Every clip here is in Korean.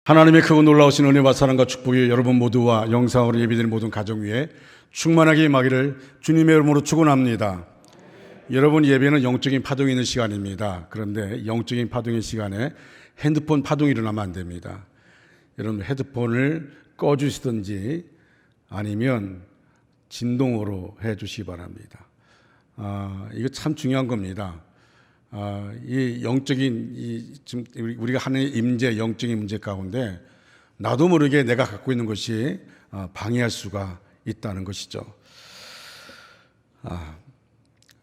하나님의 크고 놀라우신 은혜와 사랑과 축복이 여러분 모두와 영상으로 예비되는 모든 가정 위에 충만하게 임하기를 주님의 이름으로 축원합니다. 여러분, 예배는 영적인 파동이 있는 시간입니다. 그런데 영적인 파동의 시간에 핸드폰 파동이 일어나면 안 됩니다. 여러분, 헤드폰을 꺼주시든지 아니면 진동으로 해주시기 바랍니다. 이거 참 중요한 겁니다. 이 영적인 지금 우리가 하는 임재, 영적인 문제 가운데 나도 모르게 내가 갖고 있는 것이 방해할 수가 있다는 것이죠.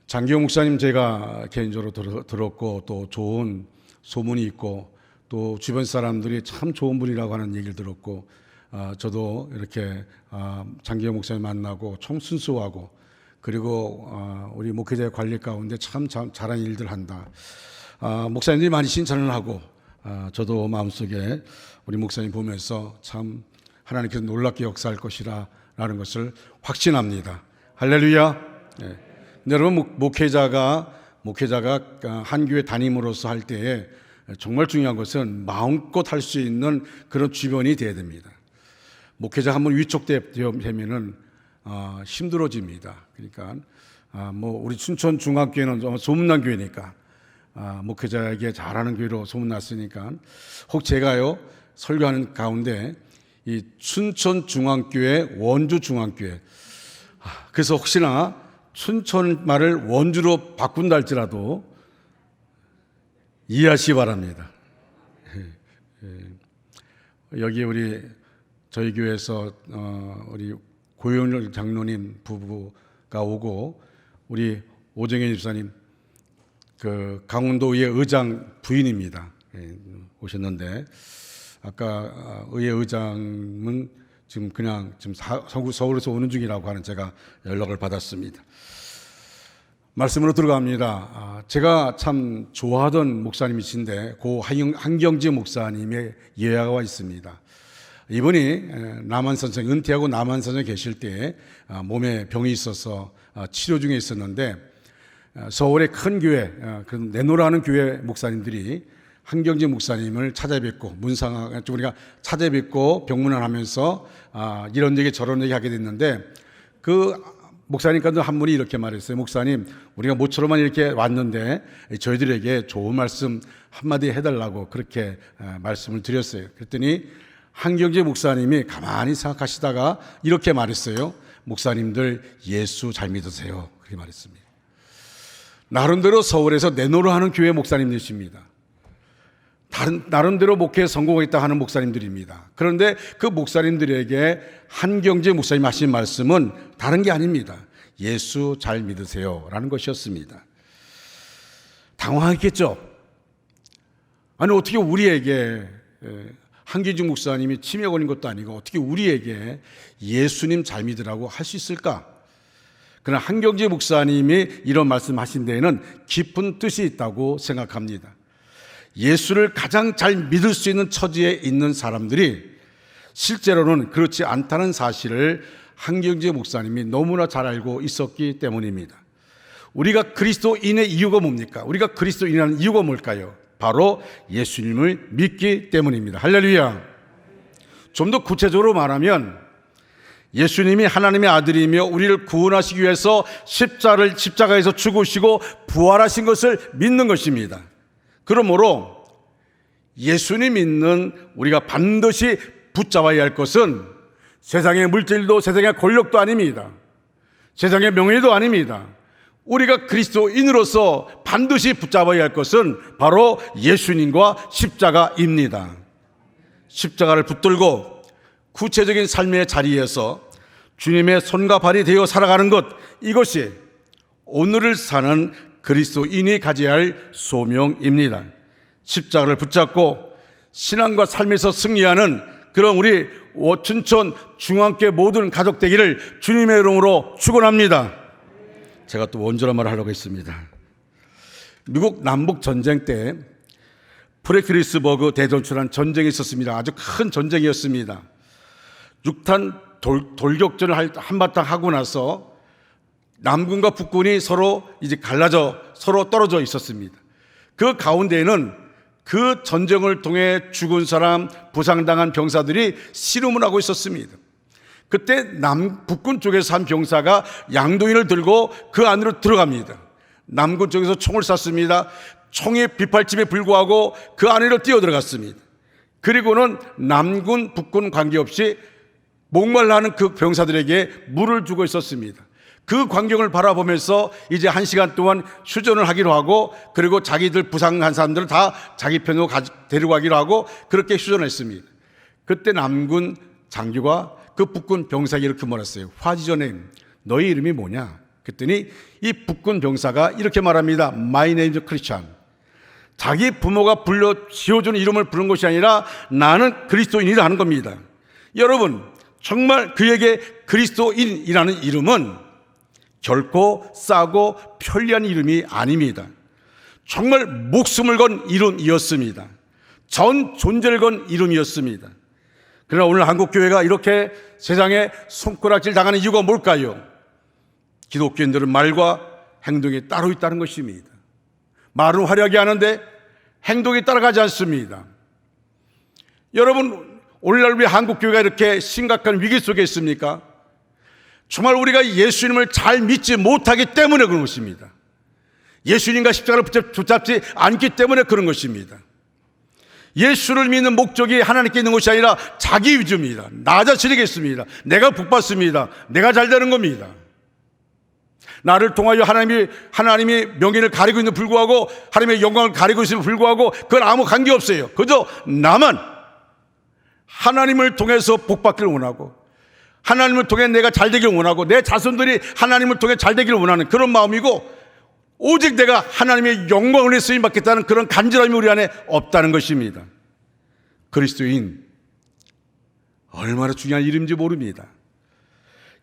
장기호 목사님 제가 개인적으로 들었고 또 좋은 소문이 있고 또 주변 사람들이 참 좋은 분이라고 하는 얘기를 들었고 저도 이렇게 장기호 목사님 만나고 참 순수하고 그리고 우리 목회자의 관리 가운데 참 잘한 일들 한다. 목사님들이 많이 칭찬을 하고 저도 마음속에 우리 목사님 보면서 참 하나님께서 놀랍게 역사할 것이라 라는 것을 확신합니다. 할렐루야. 네. 여러분, 목회자가 한 교회 담임으로서 할 때에 정말 중요한 것은 마음껏 할 수 있는 그런 주변이 돼야 됩니다. 목회자 한번 위촉되면은 힘들어집니다. 그러니까 우리 춘천 중학교회는 소문난 교회니까 목회자에게 잘하는 교회로 소문났으니까 혹 제가요 설교하는 가운데 이 춘천 중앙교회, 원주 중앙교회 그래서 혹시나 춘천 말을 원주로 바꾼다 할지라도 이해하시기 바랍니다. 여기 저희 교회에서 우리 고영렬 장로님 부부가 오고 우리 오정현 집사님 그 강원도의회 의장 부인입니다. 오셨는데 아까 의회 의장은 지금 서울에서 오는 중이라고 하는 제가 연락을 받았습니다. 말씀으로 들어갑니다. 제가 참 좋아하던 목사님이신데 고 한경지 목사님의 예화가 있습니다. 이분이 남한산성 은퇴하고 남한산성에 계실 때 몸에 병이 있어서 치료 중에 있었는데 서울의 큰 교회, 내노라 하는 교회 목사님들이 한경지 목사님을 찾아뵙고 우리가 찾아뵙고 병문안 하면서 이런 얘기 저런 얘기 하게 됐는데 그 목사님 가운데 한 분이 이렇게 말했어요. 목사님, 우리가 모처럼만 이렇게 왔는데 저희들에게 좋은 말씀 한마디 해달라고 그렇게 말씀을 드렸어요. 그랬더니 한경재 목사님이 가만히 생각하시다가 이렇게 말했어요. 목사님들 예수 잘 믿으세요. 그렇게 말했습니다. 나름대로 서울에서 내노라 하는 교회 목사님들이십니다. 나름대로 목회에 성공했다 하는 목사님들입니다. 그런데 그 목사님들에게 한경재 목사님 하신 말씀은 다른 게 아닙니다. 예수 잘 믿으세요 라는 것이었습니다. 당황했겠죠. 아니 어떻게 우리에게 한기중 목사님이 치매 걸린 것도 아니고 어떻게 우리에게 예수님 잘 믿으라고 할 수 있을까? 그러나 한경재 목사님이 이런 말씀하신 데에는 깊은 뜻이 있다고 생각합니다. 예수를 가장 잘 믿을 수 있는 처지에 있는 사람들이 실제로는 그렇지 않다는 사실을 한경재 목사님이 너무나 잘 알고 있었기 때문입니다. 우리가 그리스도인의 이유가 뭡니까? 우리가 그리스도인이라는 이유가 뭘까요? 바로 예수님을 믿기 때문입니다. 할렐루야. 좀 더 구체적으로 말하면 예수님이 하나님의 아들이며 우리를 구원하시기 위해서 십자가에서 죽으시고 부활하신 것을 믿는 것입니다. 그러므로 예수님 믿는 우리가 반드시 붙잡아야 할 것은 세상의 물질도 세상의 권력도 아닙니다. 세상의 명예도 아닙니다. 우리가 그리스도인으로서 반드시 붙잡아야 할 것은 바로 예수님과 십자가입니다. 십자가를 붙들고 구체적인 삶의 자리에서 주님의 손과 발이 되어 살아가는 것, 이것이 오늘을 사는 그리스도인이 가져야 할 소명입니다. 십자가를 붙잡고 신앙과 삶에서 승리하는 그런 우리 춘천 중앙교회 모든 가족 되기를 주님의 이름으로 축원합니다. 제가 또 원조란 말을 하려고 했습니다. 미국 남북 전쟁 때 프레드리스버그 대전투라는 전쟁이 있었습니다. 아주 큰 전쟁이었습니다. 6탄 돌격전을 한바탕 하고 나서 남군과 북군이 서로 이제 갈라져 서로 떨어져 있었습니다. 그 가운데에는 그 전쟁을 통해 죽은 사람, 부상당한 병사들이 씨름을 하고 있었습니다. 그때 북군 쪽에서 한 병사가 양동이를 들고 그 안으로 들어갑니다. 남군 쪽에서 총을 쐈습니다. 총의 비팔집에 불구하고 그 안으로 뛰어들어갔습니다. 그리고는 남군, 북군 관계없이 목말라 하는 그 병사들에게 물을 주고 있었습니다. 그 광경을 바라보면서 이제 1시간 동안 휴전을 하기로 하고, 그리고 자기들 부상한 사람들을 다 자기 편으로 데리고 가기로 하고, 그렇게 휴전했습니다. 그때 남군 장교가 그 북군 병사에게 이렇게 말했어요. 화지전에 너희 이름이 뭐냐? 그랬더니 이 북군 병사가 이렇게 말합니다. My name is Christian. 자기 부모가 지어주는 이름을 부른 것이 아니라 나는 그리스도인이라 하는 겁니다. 여러분, 정말 그에게 그리스도인이라는 이름은 결코 싸고 편리한 이름이 아닙니다. 정말 목숨을 건 이름이었습니다. 전 존재를 건 이름이었습니다. 그러나 오늘 한국교회가 이렇게 세상에 손가락질 당하는 이유가 뭘까요? 기독교인들은 말과 행동이 따로 있다는 것입니다. 말은 화려하게 하는데 행동이 따라가지 않습니다. 여러분, 오늘날 왜 한국교회가 이렇게 심각한 위기 속에 있습니까? 정말 우리가 예수님을 잘 믿지 못하기 때문에 그런 것입니다. 예수님과 십자가를 붙잡지 않기 때문에 그런 것입니다. 예수를 믿는 목적이 하나님께 있는 것이 아니라 자기 위주입니다. 나 자신이겠습니다. 내가 복받습니다. 내가 잘 되는 겁니다. 나를 통하여 하나님이 명예를 가리고 있는 불구하고, 하나님의 영광을 가리고 있음에 불구하고 그건 아무 관계없어요. 그저 나만 하나님을 통해서 복받기를 원하고, 하나님을 통해 내가 잘 되기를 원하고, 내 자손들이 하나님을 통해 잘 되기를 원하는 그런 마음이고, 오직 내가 하나님의 영광을 위해 쓰임받겠다는 그런 간절함이 우리 안에 없다는 것입니다. 그리스도인, 얼마나 중요한 이름인지 모릅니다.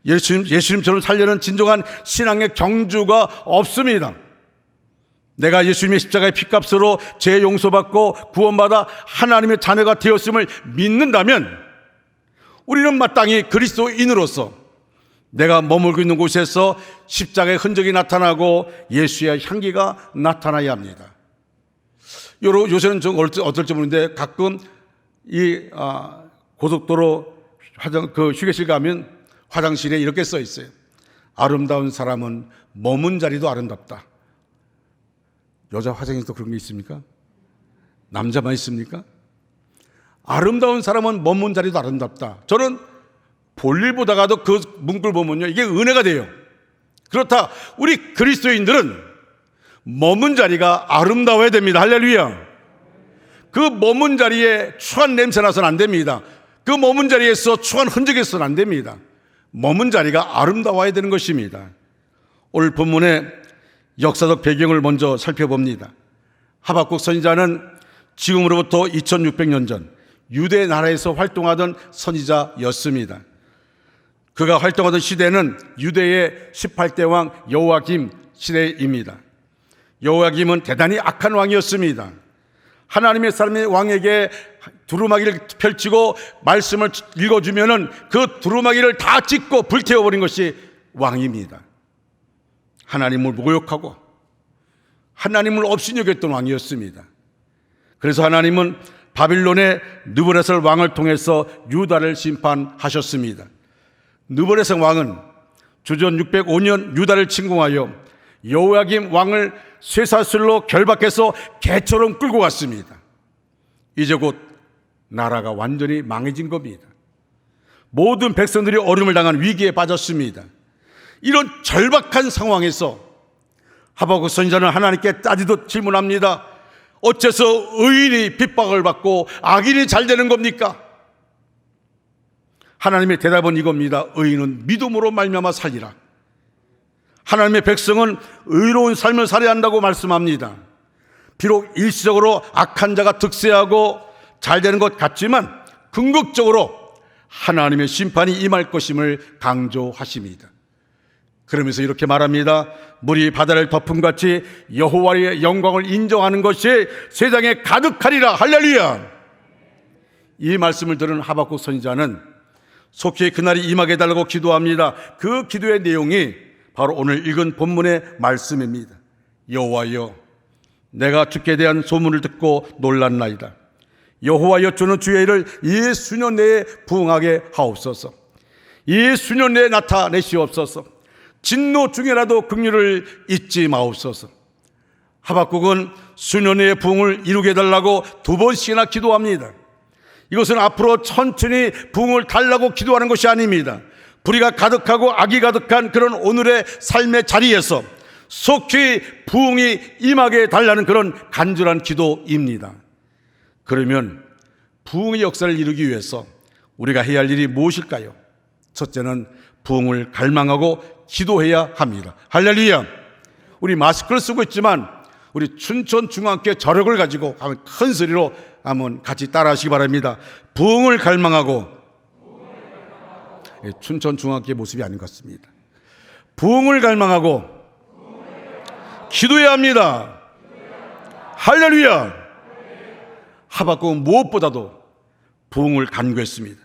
예수님처럼 살려는 진정한 신앙의 경주가 없습니다. 내가 예수님의 십자가의 피값으로 죄 용서받고 구원받아 하나님의 자녀가 되었음을 믿는다면 우리는 마땅히 그리스도인으로서 내가 머물고 있는 곳에서 십자가의 흔적이 나타나고 예수의 향기가 나타나야 합니다. 요새는 좀 어떨지 모르는데 가끔 이 고속도로 휴게실 가면 화장실에 이렇게 써 있어요. 아름다운 사람은 머문 자리도 아름답다. 여자 화장실도 그런 게 있습니까? 남자만 있습니까? 아름다운 사람은 머문 자리도 아름답다. 저는 볼일 보다가도 그 문구를 보면요, 이게 은혜가 돼요. 그렇다, 우리 그리스도인들은 머문 자리가 아름다워야 됩니다. 할렐루야. 그 머문 자리에 추한 냄새 나서는 안 됩니다. 그 머문 자리에서 추한 흔적이 있어서는 안 됩니다. 머문 자리가 아름다워야 되는 것입니다. 오늘 본문의 역사적 배경을 먼저 살펴봅니다. 하박국 선지자는 지금으로부터 2600년 전 유대 나라에서 활동하던 선지자였습니다. 그가 활동하던 시대는 유대의 18대 왕 여호야김 시대입니다. 여호야김은 대단히 악한 왕이었습니다. 하나님의 사람의 왕에게 두루마기를 펼치고 말씀을 읽어주면은 그 두루마기를 다 찢고 불태워버린 것이 왕입니다. 하나님을 모욕하고 하나님을 업신여겼던 왕이었습니다. 그래서 하나님은 바빌론의 느부갓네살 왕을 통해서 유다를 심판하셨습니다. 느부갓네살 왕은 주전 605년 유다를 침공하여 여호야김 왕을 쇠사슬로 결박해서 개처럼 끌고 갔습니다. 이제 곧 나라가 완전히 망해진 겁니다. 모든 백성들이 어려움을 당한 위기에 빠졌습니다. 이런 절박한 상황에서 하박국 선지자는 하나님께 따지듯 질문합니다. 어째서 의인이 핍박을 받고 악인이 잘 되는 겁니까? 하나님의 대답은 이겁니다. 의인은 믿음으로 말미암아 살리라. 하나님의 백성은 의로운 삶을 살아야 한다고 말씀합니다. 비록 일시적으로 악한 자가 득세하고 잘 되는 것 같지만 궁극적으로 하나님의 심판이 임할 것임을 강조하십니다. 그러면서 이렇게 말합니다. 물이 바다를 덮음같이 여호와의 영광을 인정하는 것이 세상에 가득하리라. 할렐루야. 이 말씀을 들은 하박국 선지자는 속히 그날이 임하게 해달라고 기도합니다. 그 기도의 내용이 바로 오늘 읽은 본문의 말씀입니다. 여호와여, 내가 주께 대한 소문을 듣고 놀랐나이다. 여호와여 주는 주의 일을 이 수년 내에 부응하게 하옵소서. 이 수년 내에 나타내시옵소서. 진노 중에라도 긍휼을 잊지 마옵소서. 하박국은 수년 내에 부응을 이루게 해달라고 2번씩이나 기도합니다. 이것은 앞으로 천천히 부응을 달라고 기도하는 것이 아닙니다. 불의가 가득하고 악이 가득한 그런 오늘의 삶의 자리에서 속히 부응이 임하게 달라는 그런 간절한 기도입니다. 그러면 부응의 역사를 이루기 위해서 우리가 해야 할 일이 무엇일까요? 첫째는 부응을 갈망하고 기도해야 합니다. 할렐루야. 우리 마스크를 쓰고 있지만 우리 춘천중앙교회 저력을 가지고 큰 소리로 한번 같이 따라 하시기 바랍니다. 부응을 갈망하고, 춘천중앙교회 모습이 아닌 것 같습니다. 부응을 갈망하고 기도해야 합니다. 할렐루야. 하박국은 무엇보다도 부응을 간구했습니다.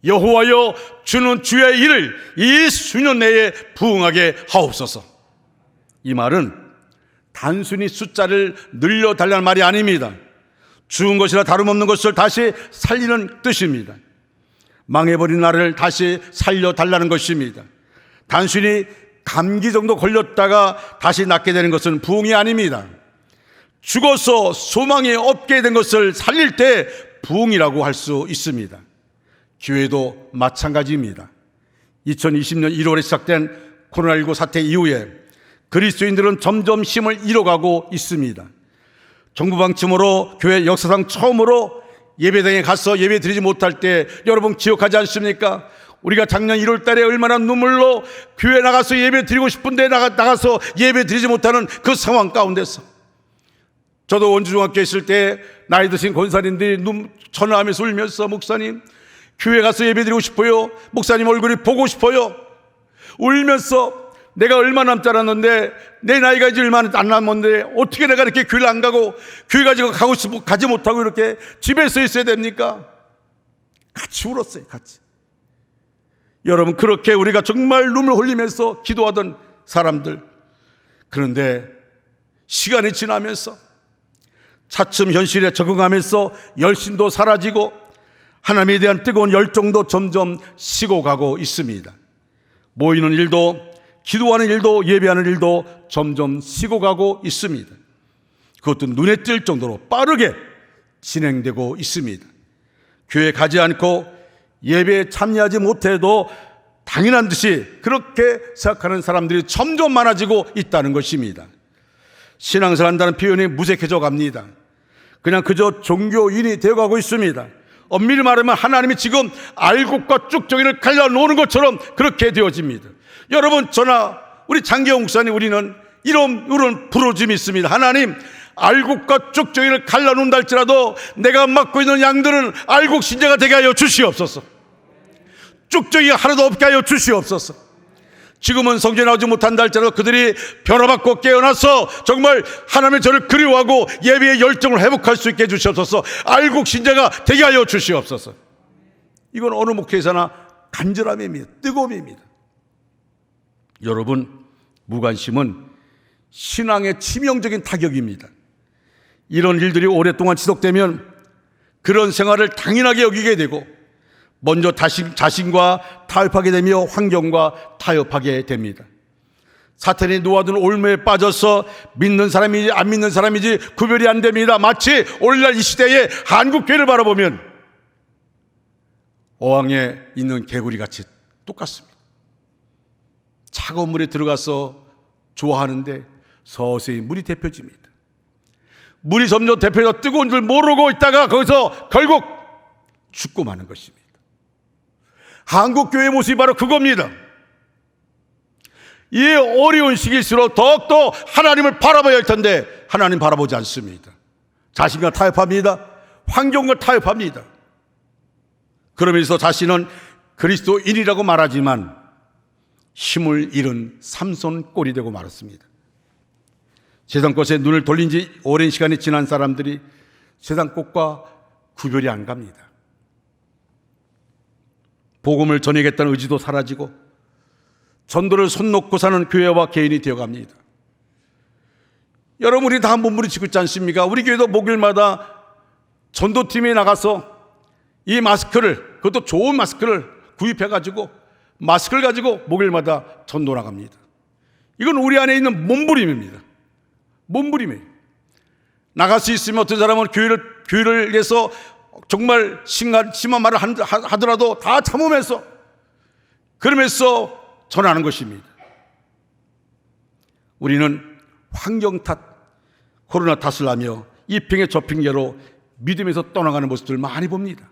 여호와여 주는 주의 일을 이 수년 내에 부응하게 하옵소서. 이 말은 단순히 숫자를 늘려달라는 말이 아닙니다. 죽은 것이나 다름없는 것을 다시 살리는 뜻입니다. 망해버린 나를 다시 살려달라는 것입니다. 단순히 감기 정도 걸렸다가 다시 낫게 되는 것은 부응이 아닙니다. 죽어서 소망이 없게 된 것을 살릴 때 부응이라고 할 수 있습니다. 교회도 마찬가지입니다. 2020년 1월에 시작된 코로나19 사태 이후에 그리스도인들은 점점 힘을 잃어가고 있습니다. 정부 방침으로 교회 역사상 처음으로 예배당에 가서 예배 드리지 못할 때 여러분 기억하지 않습니까? 우리가 작년 1월 달에 얼마나 눈물로 교회 나가서 예배 드리고 싶은데 나가서 예배 드리지 못하는 그 상황 가운데서, 저도 원주중학교에 있을 때 나이 드신 권사님들이 전화하면서 울면서, 목사님 교회 가서 예배 드리고 싶어요, 목사님 얼굴이 보고 싶어요, 울면서 내가 얼마 남지 않았는데, 내 나이가 이제 얼마 안 남았는데 어떻게 내가 이렇게 교회를 안 가고 교회 가지 못하고 이렇게 집에서 있어야 됩니까? 같이 울었어요. 같이. 여러분, 그렇게 우리가 정말 눈물 흘리면서 기도하던 사람들, 그런데 시간이 지나면서 차츰 현실에 적응하면서 열심도 사라지고 하나님에 대한 뜨거운 열정도 점점 식어가고 있습니다. 모이는 일도, 기도하는 일도, 예배하는 일도 점점 식어가고 있습니다. 그것도 눈에 띌 정도로 빠르게 진행되고 있습니다. 교회 가지 않고 예배에 참여하지 못해도 당연한 듯이 그렇게 생각하는 사람들이 점점 많아지고 있다는 것입니다. 신앙생활 한다는 표현이 무색해져 갑니다. 그냥 그저 종교인이 되어가고 있습니다. 엄밀히 말하면 하나님이 지금 알곡과 쭉정이를 갈라놓는 것처럼 그렇게 되어집니다. 여러분, 저나 우리 장기영 목사님, 우리는 이런 부르짐이 있습니다. 하나님, 알곡과 쭉정이를 갈라놓는다 할지라도 내가 맡고 있는 양들은 알곡 신자가 되게 하여 주시옵소서. 쭉정이가 하나도 없게 하여 주시옵소서. 지금은 성전에 나오지 못한다 할지라도 그들이 변화받고 깨어나서 정말 하나님의 저를 그리워하고 예배의 열정을 회복할 수 있게 해주시옵소서. 알곡 신자가 되게 하여 주시옵소서. 이건 어느 목회에서나 간절함입니다. 뜨거움입니다. 여러분, 무관심은 신앙의 치명적인 타격입니다. 이런 일들이 오랫동안 지속되면 그런 생활을 당연하게 여기게 되고 먼저 자신과 타협하게 되며 환경과 타협하게 됩니다. 사탄이 놓아둔 올무에 빠져서 믿는 사람이지 안 믿는 사람이지 구별이 안 됩니다. 마치 오늘날 이 시대의 한국교회를 바라보면 어항에 있는 개구리 같이 똑같습니다. 차가운 물에 들어가서 좋아하는데 서서히 물이 데펴집니다. 물이 점점 데펴져 뜨거운 줄 모르고 있다가 거기서 결국 죽고 마는 것입니다. 한국교회의 모습이 바로 그겁니다. 이 어려운 시기일수록 더욱더 하나님을 바라봐야 할 텐데 하나님 바라보지 않습니다. 자신과 타협합니다. 환경과 타협합니다. 그러면서 자신은 그리스도인이라고 말하지만 힘을 잃은 삼손 꼴이 되고 말았습니다. 세상 것에 눈을 돌린 지 오랜 시간이 지난 사람들이 세상 것과 구별이 안 갑니다. 복음을 전하겠다는 의지도 사라지고 전도를 손 놓고 사는 교회와 개인이 되어갑니다. 여러분, 우리 다 몸부림치고 있지 않습니까? 우리 교회도 목요일마다 전도팀이 나가서 이 마스크를, 그것도 좋은 마스크를 구입해가지고 마스크를 가지고 목요일마다 전도 나갑니다. 이건 우리 안에 있는 몸부림입니다. 몸부림이에요. 나갈 수 있으면 어떤 사람은 교회를 위해서 정말 심한 말을 하더라도 다 참으면서 그러면서 전하는 것입니다. 우리는 환경 탓, 코로나 탓을 하며 이 핑계 저 핑계로 믿음에서 떠나가는 모습들을 많이 봅니다.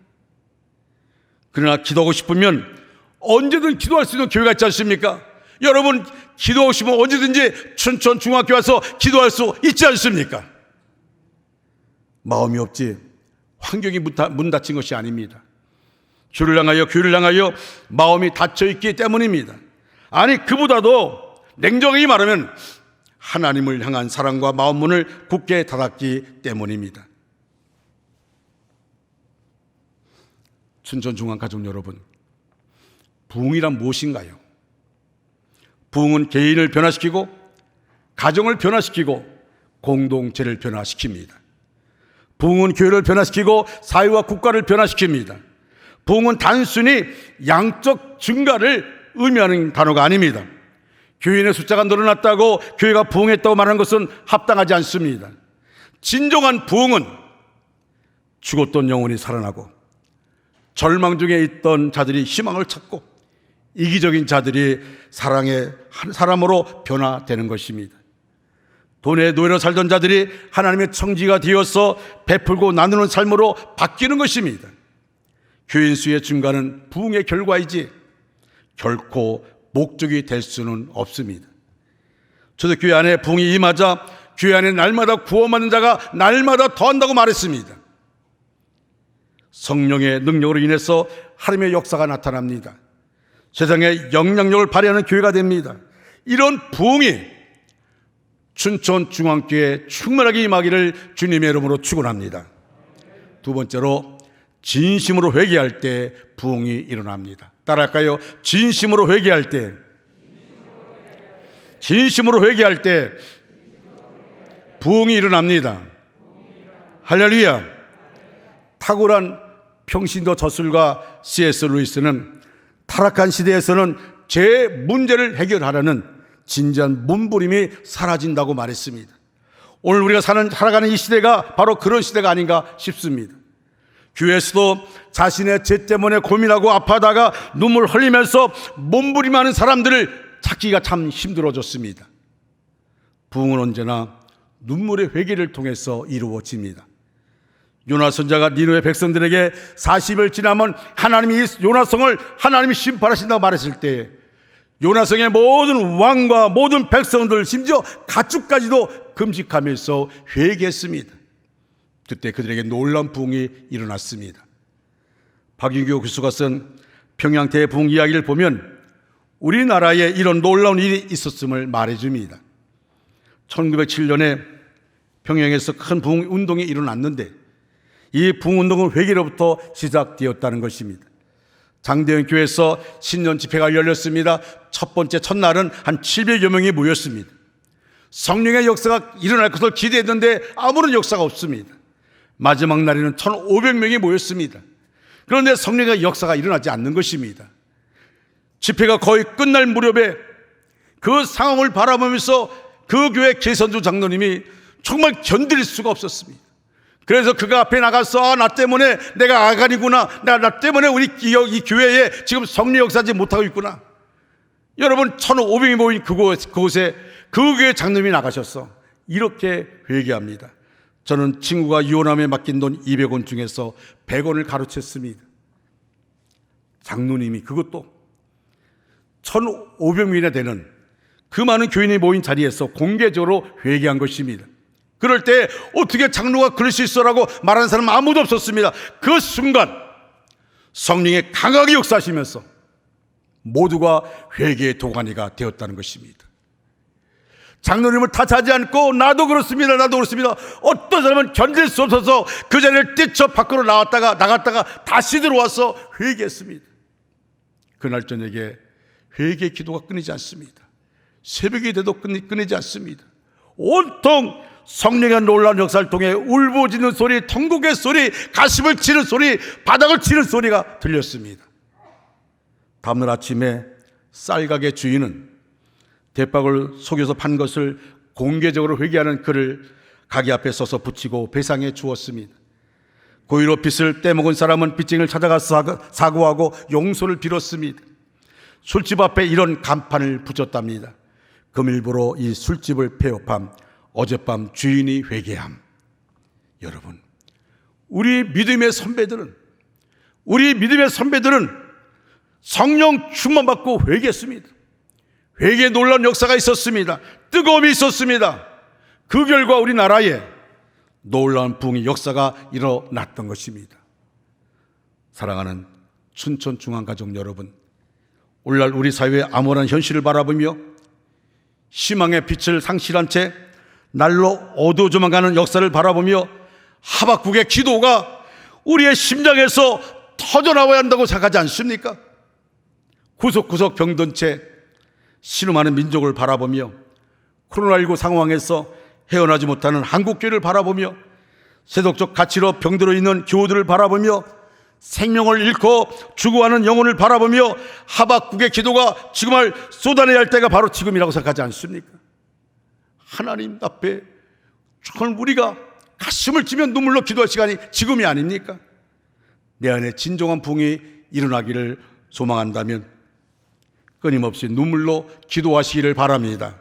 그러나 기도하고 싶으면 언제든 기도할 수 있는 교회가 있지 않습니까? 여러분, 기도하고 싶으면 언제든지 춘천 중학교 와서 기도할 수 있지 않습니까? 마음이 없지 환경이 문 닫힌 것이 아닙니다. 교회를 향하여 마음이 닫혀 있기 때문입니다. 아니, 그보다도 냉정히 말하면 하나님을 향한 사랑과 마음 문을 굳게 닫았기 때문입니다. 춘천중앙 가족 여러분, 부흥이란 무엇인가요? 부흥은 개인을 변화시키고 가정을 변화시키고 공동체를 변화시킵니다. 부흥은 교회를 변화시키고 사회와 국가를 변화시킵니다. 부흥은 단순히 양적 증가를 의미하는 단어가 아닙니다. 교인의 숫자가 늘어났다고 교회가 부흥했다고 말하는 것은 합당하지 않습니다. 진정한 부흥은 죽었던 영혼이 살아나고 절망 중에 있던 자들이 희망을 찾고 이기적인 자들이 사랑의 한 사람으로 변화되는 것입니다. 돈의 노예로 살던 자들이 하나님의 청지가 되어서 베풀고 나누는 삶으로 바뀌는 것입니다. 교인 수의 증가는 부흥의 결과이지 결코 목적이 될 수는 없습니다. 저도 교회 안에 부흥이 임하자 교회 안에 날마다 구원받는 자가 날마다 더한다고 말했습니다. 성령의 능력으로 인해서 하나님의 역사가 나타납니다. 세상에 영향력을 발휘하는 교회가 됩니다. 이런 부흥이 춘천 중앙교회에 충만하게 임하기를 주님의 이름으로 축원합니다. 두 번째로, 진심으로 회개할 때 부흥이 일어납니다. 따라할까요? 진심으로 회개할 때, 진심으로 회개할 때 부흥이 일어납니다. 할렐루야. 탁월한 평신도 저술가 C.S. 루이스는 타락한 시대에서는 제 문제를 해결하려는 진지한 몸부림이 사라진다고 말했습니다. 오늘 우리가 살아가는 이 시대가 바로 그런 시대가 아닌가 싶습니다. 교회에서도 자신의 죄 때문에 고민하고 아파하다가 눈물 흘리면서 몸부림하는 사람들을 찾기가 참 힘들어졌습니다. 부흥은 언제나 눈물의 회개를 통해서 이루어집니다. 요나 선지자가 니느웨 백성들에게 40일 지나면 하나님이 요나성을 하나님이 심판하신다고 말했을 때 요나성의 모든 왕과 모든 백성들, 심지어 가축까지도 금식하면서 회개했습니다. 그때 그들에게 놀라운 부흥이 일어났습니다. 박윤규 교수가 쓴 평양 대부흥 이야기를 보면 우리나라에 이런 놀라운 일이 있었음을 말해줍니다. 1907년에 평양에서 큰 부흥 운동이 일어났는데 이 부흥 운동은 회개로부터 시작되었다는 것입니다. 장대현 교회에서 신년 집회가 열렸습니다. 첫 번째 첫날은 한 700여 명이 모였습니다. 성령의 역사가 일어날 것을 기대했는데 아무런 역사가 없습니다. 마지막 날에는 1,500명이 모였습니다. 그런데 성령의 역사가 일어나지 않는 것입니다. 집회가 거의 끝날 무렵에 그 상황을 바라보면서 그 교회 개선주 장로님이 정말 견딜 수가 없었습니다. 그래서 그가 앞에 나가서 나 때문에 내가 아간이구나, 나 때문에 우리 이 교회에 지금 성령 역사하지 못하고 있구나. 여러분, 1,500명이 모인 그곳에 그 교회 장로님이 나가셨어. 이렇게 회개합니다. 저는 친구가 유언함에 맡긴 돈 200원 중에서 100원을 가로챘습니다. 장로님이 그것도 1,500명이나 되는 그 많은 교인이 모인 자리에서 공개적으로 회개한 것입니다. 그럴 때 어떻게 장로가 그럴 수 있어라고 말하는 사람은 아무도 없었습니다. 그 순간 성령이 강하게 역사하시면서 모두가 회개의 도가니가 되었다는 것입니다. 장로님을 탓하지 않고 나도 그렇습니다. 어떤 사람은 견딜 수 없어서 그 자리를 뛰쳐 밖으로 나갔다가 다시 들어와서 회개했습니다. 그날 저녁에 회개 기도가 끊이지 않습니다. 새벽이 돼도 끊이지 않습니다. 온통 성령의 놀라운 역사를 통해 울부짖는 소리, 통곡의 소리, 가슴을 치는 소리, 바닥을 치는 소리가 들렸습니다. 다음날 아침에 쌀가게 주인은 대박을 속여서 판 것을 공개적으로 회개하는 글을 가게 앞에 써서 붙이고 배상해 주었습니다. 고의로 빚을 떼먹은 사람은 빚쟁이를 찾아가서 사과하고 용서를 빌었습니다. 술집 앞에 이런 간판을 붙였답니다. 금일보로 이 술집을 폐업함, 어젯밤 주인이 회개함. 여러분, 우리 믿음의 선배들은 성령 충만받고 회개했습니다. 회개의 놀라운 역사가 있었습니다. 뜨거움이 있었습니다. 그 결과 우리나라에 놀라운 부흥의 역사가 일어났던 것입니다. 사랑하는 춘천중앙가족 여러분, 오늘날 우리 사회의 암울한 현실을 바라보며 희망의 빛을 상실한 채 날로 어두워져만 가는 역사를 바라보며 하박국의 기도가 우리의 심장에서 터져나와야 한다고 생각하지 않습니까? 구석구석 병든 채 신음하는 민족을 바라보며 코로나19 상황에서 헤어나지 못하는 한국교회를 바라보며 세속적 가치로 병들어 있는 교우들을 바라보며 생명을 잃고 죽어가는 영혼을 바라보며 하박국의 기도가 지금을 쏟아내야 할 때가 바로 지금이라고 생각하지 않습니까? 하나님 앞에 정말 우리가 가슴을 치며 눈물로 기도할 시간이 지금이 아닙니까? 내 안에 진정한 부흥이 일어나기를 소망한다면 끊임없이 눈물로 기도하시기를 바랍니다.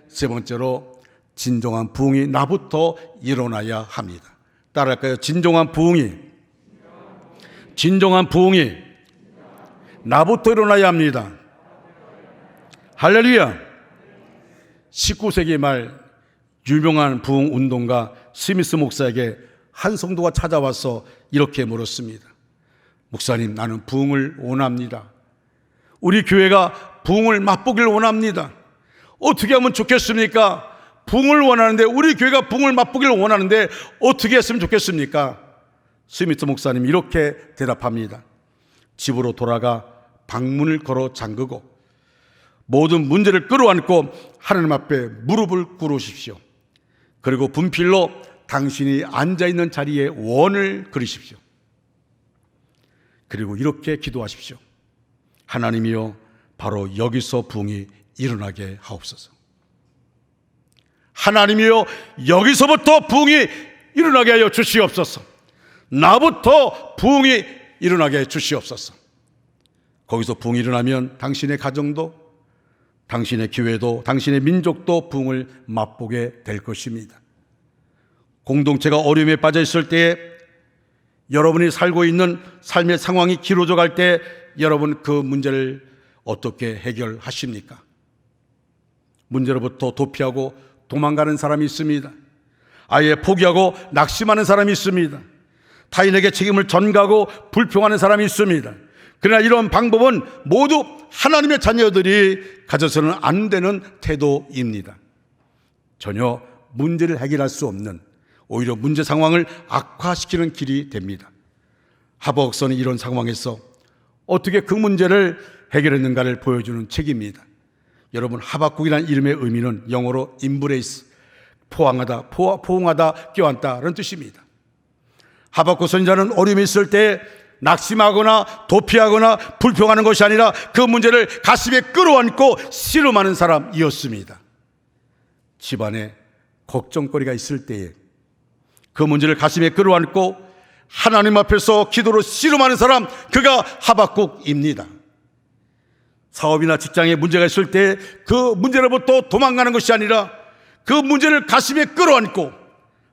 세 번째로, 진정한 부흥이 나부터 일어나야 합니다. 따라할까요? 진정한 부흥이 나부터 일어나야 합니다. 할렐루야. 19세기 말 유명한 부흥 운동가 스미스 목사에게 한 성도가 찾아와서 이렇게 물었습니다. 목사님, 나는 부흥을 원합니다. 우리 교회가 부흥을 맛보기를 원합니다. 어떻게 하면 좋겠습니까? 부흥을 원하는데, 우리 교회가 부흥을 맛보기를 원하는데 어떻게 했으면 좋겠습니까? 스미스 목사님 이렇게 대답합니다. 집으로 돌아가 방문을 걸어 잠그고 모든 문제를 끌어안고 하나님 앞에 무릎을 꿇으십시오. 그리고 분필로 당신이 앉아있는 자리에 원을 그리십시오. 그리고 이렇게 기도하십시오. 하나님이여, 바로 여기서 부흥이 일어나게 하옵소서. 하나님이여, 여기서부터 부흥이 일어나게 하여 주시옵소서. 나부터 부흥이 일어나게 해 주시옵소서. 거기서 부흥이 일어나면 당신의 가정도, 당신의 교회도, 당신의 민족도 부흥을 맛보게 될 것입니다. 공동체가 어려움에 빠져 있을 때에, 여러분이 살고 있는 삶의 상황이 길어져 갈 때 여러분 그 문제를 어떻게 해결하십니까? 문제로부터 도피하고 도망가는 사람이 있습니다. 아예 포기하고 낙심하는 사람이 있습니다. 타인에게 책임을 전가하고 불평하는 사람이 있습니다. 그러나 이런 방법은 모두 하나님의 자녀들이 가져서는 안 되는 태도입니다. 전혀 문제를 해결할 수 없는, 오히려 문제 상황을 악화시키는 길이 됩니다. 하박국서는 이런 상황에서 어떻게 그 문제를 해결했는가를 보여주는 책입니다. 여러분, 하박국이라는 이름의 의미는 영어로 embrace, 포항하다, 포옹하다, 껴안다라는 뜻입니다. 하박국 선지자는 어려움이 있을 때 낙심하거나 도피하거나 불평하는 것이 아니라 그 문제를 가슴에 끌어안고 씨름하는 사람이었습니다. 집안에 걱정거리가 있을 때에 그 문제를 가슴에 끌어안고 하나님 앞에서 기도로 씨름하는 사람, 그가 하박국입니다. 사업이나 직장에 문제가 있을 때 그 문제로부터 도망가는 것이 아니라 그 문제를 가슴에 끌어안고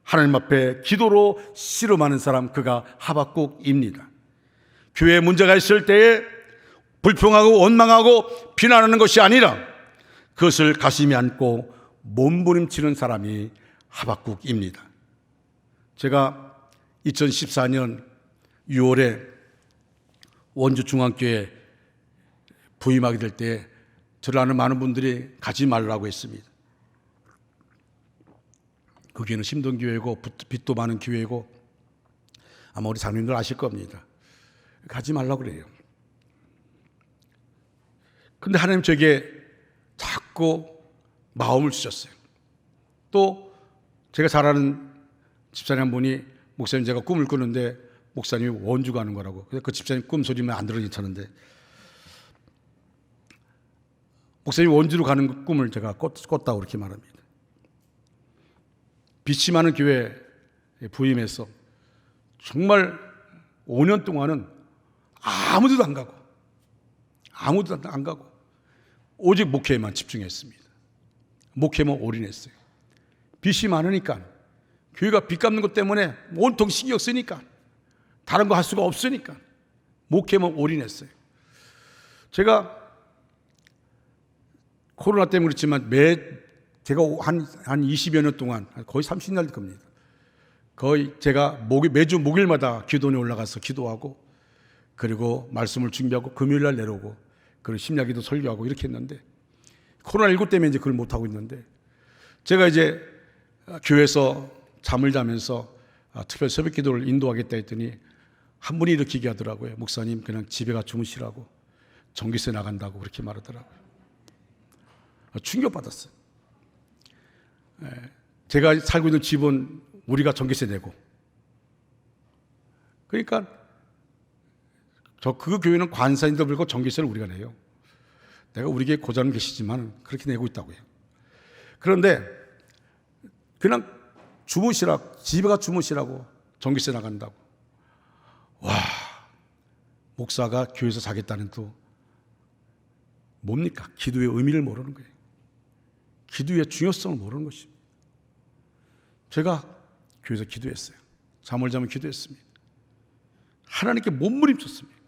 하나님 앞에 기도로 씨름하는 사람, 그가 하박국입니다. 교회에 문제가 있을 때에 불평하고 원망하고 비난하는 것이 아니라 그것을 가슴에 안고 몸부림치는 사람이 하박국입니다. 제가 2014년 6월에 원주중앙교회 부임하게 될 때 저를 아는 많은 분들이 가지 말라고 했습니다. 그 교회는 힘든 교회고 빚도 많은 교회고 아마 우리 장로님들 아실 겁니다. 가지 말라고 그래요. 근데 하나님 저에게 자꾸 마음을 주셨어요. 또 제가 잘 아는 집사님 한 분이 목사님 제가 꿈을 꾸는데 목사님이 원주 가는 거라고. 그래서 그 집사님 꿈 소리만 안 들어도 괜찮은데 목사님이 원주로 가는 꿈을 제가 꿨다고 그렇게 말합니다. 빛이 많은 교회에 부임해서 정말 5년 동안은 아무데도 안 가고 오직 목회에만 집중했습니다. 목회만 올인했어요. 빛이 많으니까, 교회가 빛 갚는 것 때문에 온통 신경 쓰니까, 다른 거 할 수가 없으니까 목회만 올인했어요. 제가 코로나 때문에 그렇지만 제가 한 20여 년 동안 거의 30년 될 겁니다. 거의 제가 매주 목요일마다 기도원에 올라가서 기도하고, 그리고 말씀을 준비하고 금요일 날 내려오고, 그리고 심야기도 설교하고 이렇게 했는데, 코로나19 때문에 이제 그걸 못 하고 있는데, 제가 이제 교회에서 잠을 자면서 특별 새벽 기도를 인도하겠다 했더니 한 분이 이렇게 얘기하더라고요. 목사님 그냥 집에 가 주무시라고, 전기세 나간다고 그렇게 말하더라고요. 충격받았어요. 제가 살고 있는 집은 우리가 전기세 내고, 그러니까 그 교회는 관사인도 불구하고 전기세를 우리가 내요. 내가 우리 교회 고자는 계시지만 그렇게 내고 있다고요. 그런데 그냥 집에 가 주무시라고 전기세 나간다고. 와, 목사가 교회에서 자겠다는 또 뭡니까? 기도의 의미를 모르는 거예요. 기도의 중요성을 모르는 것입니다. 제가 교회에서 기도했어요. 잠을 자면 기도했습니다. 하나님께 몸부림쳤습니다.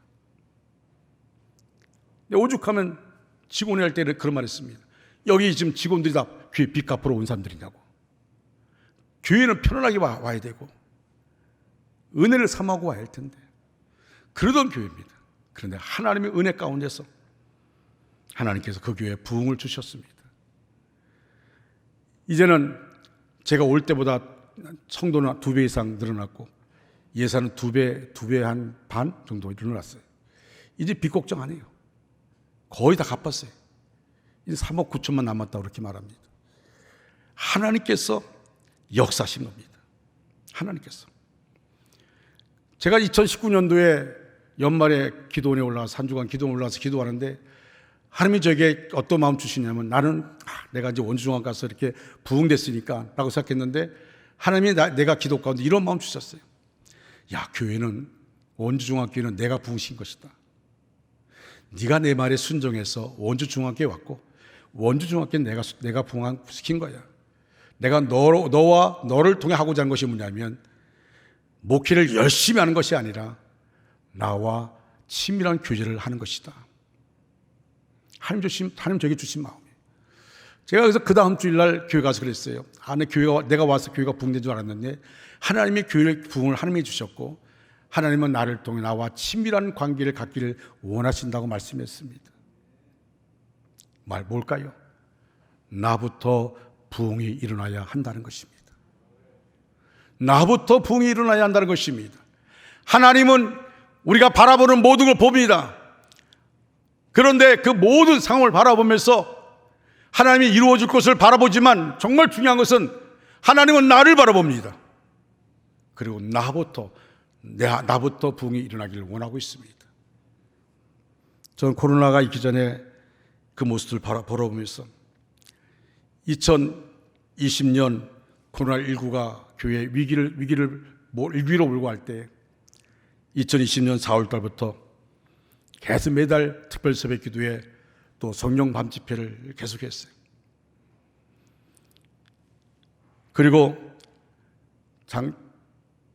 오죽하면 직원이 할 때 그런 말 했습니다. 여기 지금 직원들이 다 교회 빚 갚으러 온 사람들이냐고. 교회는 편안하게 와야 되고 은혜를 삼하고 와야 할 텐데, 그러던 교회입니다. 그런데 하나님의 은혜 가운데서 하나님께서 그 교회에 부흥을 주셨습니다. 이제는 제가 올 때보다 성도는 2배 이상 늘어났고 예산은 2배 한 반 정도 늘어났어요. 이제 빚 걱정 안 해요. 거의 다 갚았어요. 이제 3억 9천만 남았다고 그렇게 말합니다. 하나님께서 역사하신 겁니다. 하나님께서. 제가 2019년도에 연말에 기도원에 올라와서 한 주간 기도원에 올라와서 기도하는데, 하나님이 저에게 어떤 마음 주시냐면, 나는 내가 이제 원주중앙 가서 이렇게 부흥됐으니까 라고 생각했는데, 하나님이 내가 기도 가운데 이런 마음 주셨어요. 야, 교회는, 원주중앙교회는 내가 부으신 것이다. 네가 내 말에 순종해서 원주중앙교회 왔고, 원주중앙교회는 내가 부흥시킨 거야. 내가 너와 너를 통해 하고자 하는 것이 뭐냐면, 목회를 열심히 하는 것이 아니라 나와 친밀한 교제를 하는 것이다. 하나님 저에게 주신 마음이에요. 제가 그래서 그 다음 주일날 교회 가서 그랬어요. 내가 와서 교회가 부흥된 줄 알았는데, 하나님의 교회를 부흥을 하나님이 주셨고, 하나님은 나를 통해 나와 친밀한 관계를 갖기를 원하신다고 말씀했습니다. 뭘까요? 나부터 부흥이 일어나야 한다는 것입니다. 나부터 부흥이 일어나야 한다는 것입니다. 하나님은 우리가 바라보는 모든 걸 봅니다. 그런데 그 모든 상황을 바라보면서 하나님이 이루어질 것을 바라보지만, 정말 중요한 것은 하나님은 나를 바라봅니다. 그리고 나부터 부흥이 일어나기를 원하고 있습니다. 저는 코로나가 있기 전에 그 모습을 바라보면서 2020년 코로나19가 교회 위기로 몰고 갈 때 2020년 4월 달부터 계속 매달 특별 새벽 기도회 또 성령 밤 집회를 계속했어요. 그리고